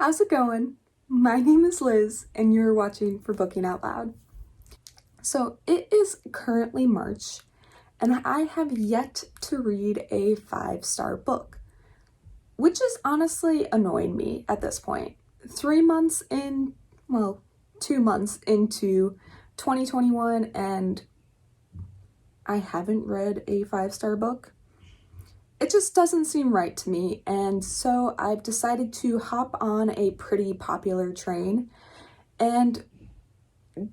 How's it going? My name is Liz, and you're watching For Booking Out Loud. So it is currently March, and I have yet to read a 5-star book, which is honestly annoying me at this point. 2 months into 2021, and I haven't read a 5-star book. It just doesn't seem right to me, and so I've decided to hop on a pretty popular train and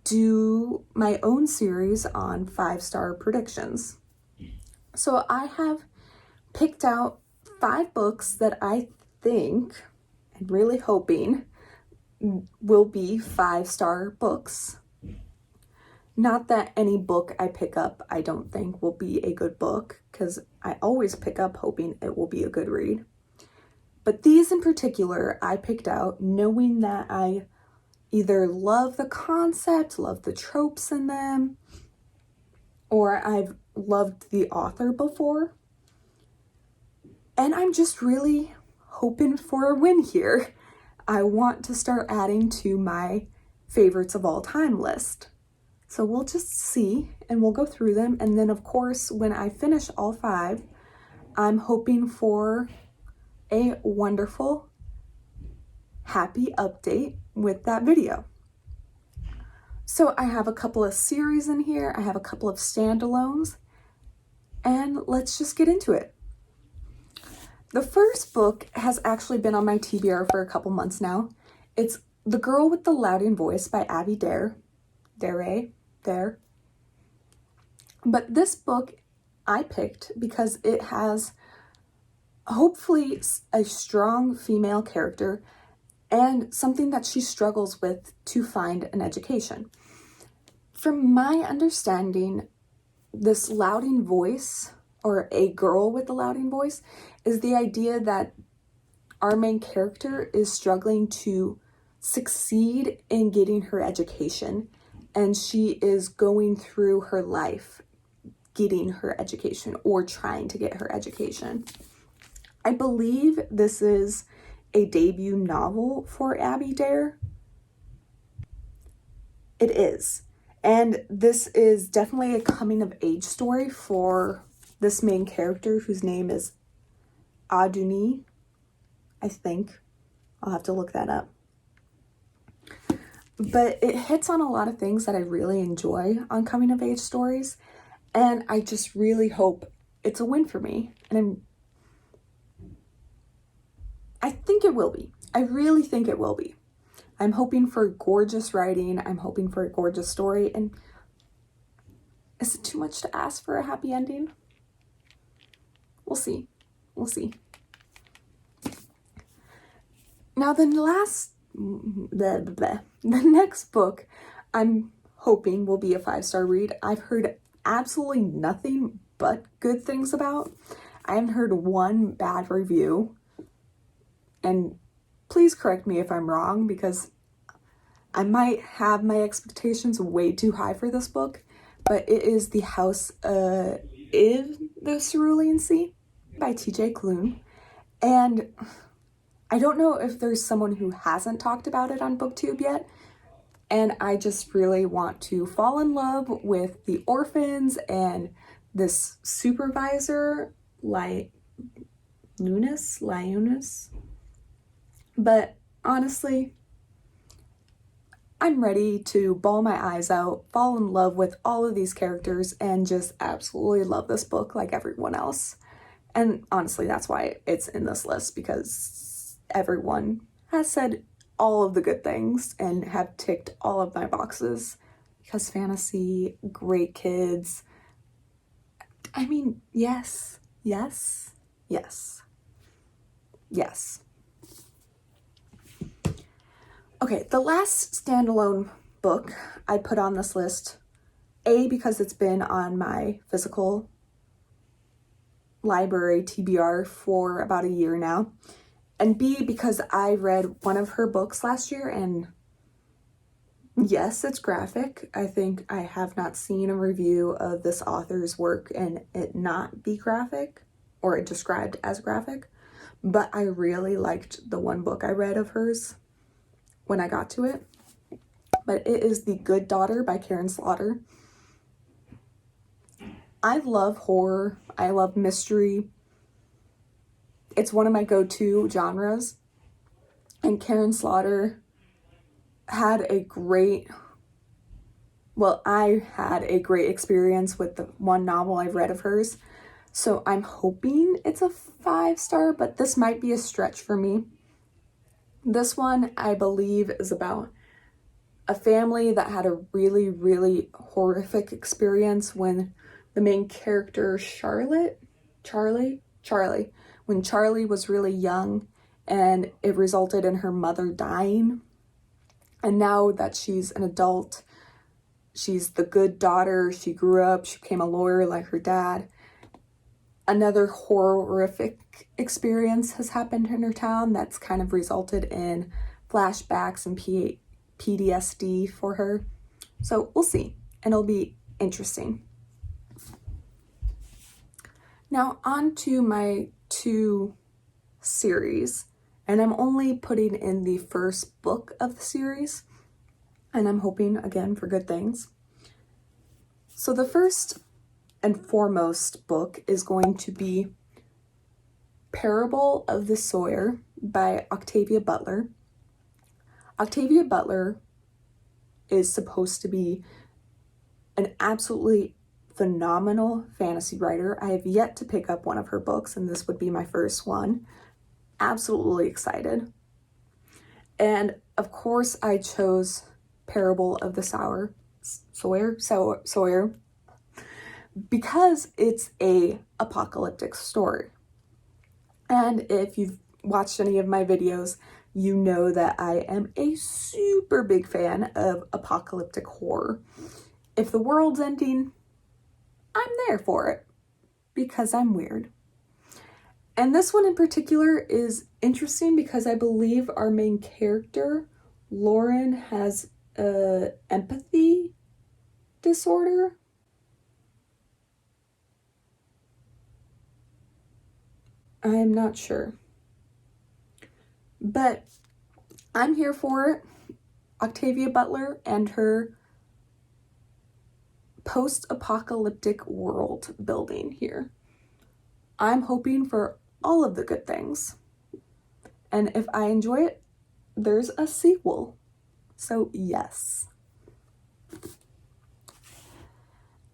do my own series on 5-star predictions. So I have picked out 5 books that I think, and really hoping, will be 5-star books. Not that any book I pick up I don't think will be a good book, because I always pick up hoping it will be a good read. But these in particular I picked out knowing that I either love the concept, love the tropes in them, or I've loved the author before. And I'm just really hoping for a win here. I want to start adding to my favorites of all time list. So we'll just see, and we'll go through them. And then of course, when I finish all 5, I'm hoping for a wonderful, happy update with that video. So I have a couple of series in here. I have a couple of standalones, and let's just get into it. The first book has actually been on my TBR for a couple months now. It's The Girl with the Louding Voice by Avid. But this book I picked because it has hopefully a strong female character and something that she struggles with to find an education. From my understanding, this louding voice, or a girl with the louding voice, is the idea that our main character is struggling to succeed in getting her education, and she is going through her life getting her education or trying to get her education. I believe this is a debut novel for Abby Dare. It is. And this is definitely a coming of age story for this main character, whose name is Aduni, I think. I'll have to look that up. But it hits on a lot of things that I really enjoy on coming of age stories, and I just really hope it's a win for me. And I think it will be. I really think it will be. I'm hoping for gorgeous writing. I'm hoping for a gorgeous story. And is it too much to ask for a happy ending? We'll see. We'll see. Now the next book I'm hoping will be a 5-star read. I've heard absolutely nothing but good things about. I haven't heard one bad review. And please correct me if I'm wrong, because I might have my expectations way too high for this book. But it is The House of the Cerulean Sea by TJ Klune. And I don't know if there's someone who hasn't talked about it on BookTube yet, and I just really want to fall in love with the orphans and this supervisor, Lioness. But honestly, I'm ready to bawl my eyes out, fall in love with all of these characters, and just absolutely love this book like everyone else. And honestly, that's why it's in this list, because everyone has said all of the good things and have ticked all of my boxes. Because fantasy, great kids. I mean, yes. Okay, the last standalone book I put on this list, A, because it's been on my physical library TBR for about a year now, and B, because I read one of her books last year, and yes, it's graphic. I think I have not seen a review of this author's work and it not be graphic, or it described as graphic, but I really liked the one book I read of hers, when I got to it. But it is The Good Daughter by Karin. I love horror. I love mystery. It's one of my go-to genres. And Karin had a great, I had a great experience with the one novel I've read of hers. So I'm hoping it's a 5-star, but this might be a stretch for me. This one, I believe, is about a family that had a really, really horrific experience when the main character, Charlie, when Charlie was really young, and it resulted in her mother dying. And now that she's an adult, she's the good daughter. She grew up, she became a lawyer like her dad. Another horrific experience has happened in her town that's kind of resulted in flashbacks and PTSD for her. So we'll see, and it'll be interesting. Now on to my 2 series, and I'm only putting in the first book of the series, and I'm hoping again for good things. So the first and foremost book is going to be Parable of the Sower by Octavia Butler. Octavia Butler is supposed to be an absolutely phenomenal fantasy writer. I have yet to pick up one of her books, and this would be my first one. Absolutely excited. And of course, I chose Parable of the Sower because it's a apocalyptic story. And if you've watched any of my videos, you know that I am a super big fan of apocalyptic horror. If the world's ending, I'm there for it because I'm weird. And this one in particular is interesting because I believe our main character, Lauren, has an empathy disorder. I'm not sure. But I'm here for it. Octavia Butler and her post-apocalyptic world building here. I'm hoping for all of the good things. And if I enjoy it, there's a sequel. So yes.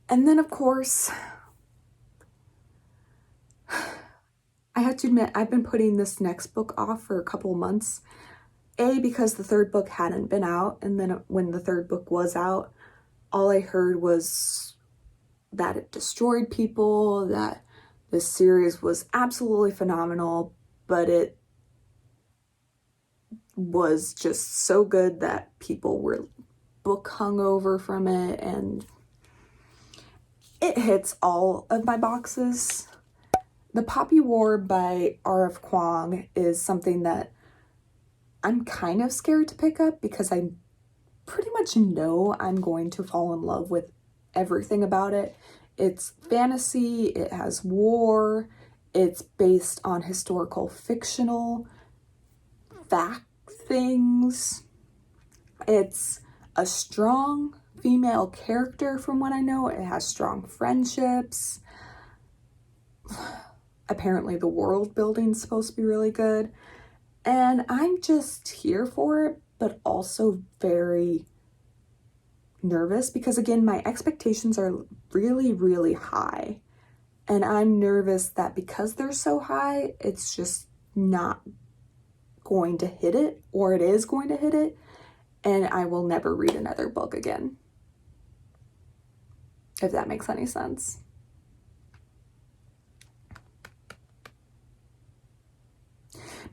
And then of course, I have to admit, I've been putting this next book off for a couple of months. Because the 3rd book hadn't been out, and then when the 3rd book was out, all I heard was that it destroyed people, that this series was absolutely phenomenal, but it was just so good that people were book hungover from it, and it hits all of my boxes. The Poppy War by R.F. Kuang is something that I'm kind of scared to pick up because I pretty much know I'm going to fall in love with everything about it. It's fantasy, it has war, it's based on historical fictional fact things. It's a strong female character from what I know. It has strong friendships. Apparently the world building's supposed to be really good. And I'm just here for it, but also very nervous because, again, my expectations are really, really high. And I'm nervous that because they're so high, it's just not going to hit it, or it is going to hit it, and I will never read another book again. If that makes any sense.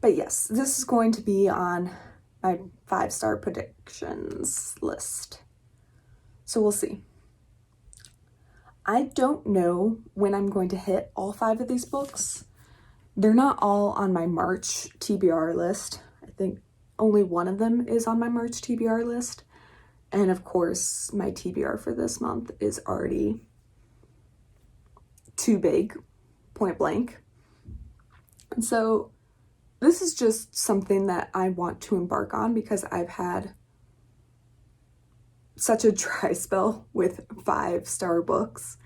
But yes, this is going to be on my 5-star predictions list. So we'll see. I don't know when I'm going to hit all 5 of these books. They're not all on my March TBR list. I think only one of them is on my March TBR list. And of course, my TBR for this month is already too big, point blank. And so this is just something that I want to embark on because I've had such a dry spell with 5-star books,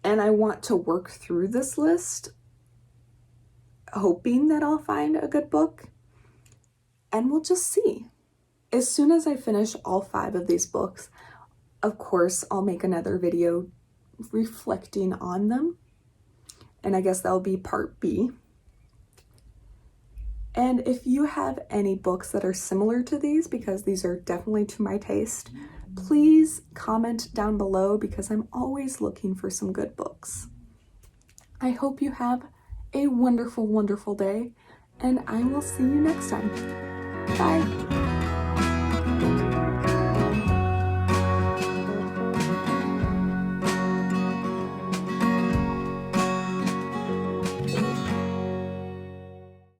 and I want to work through this list hoping that I'll find a good book, and we'll just see. As soon as I finish all 5 of these books, of course, I'll make another video reflecting on them, and I guess that'll be part B. And if you have any books that are similar to these, because these are definitely to my taste, please comment down below because I'm always looking for some good books. I hope you have a wonderful, wonderful day, and I will see you next time. Bye.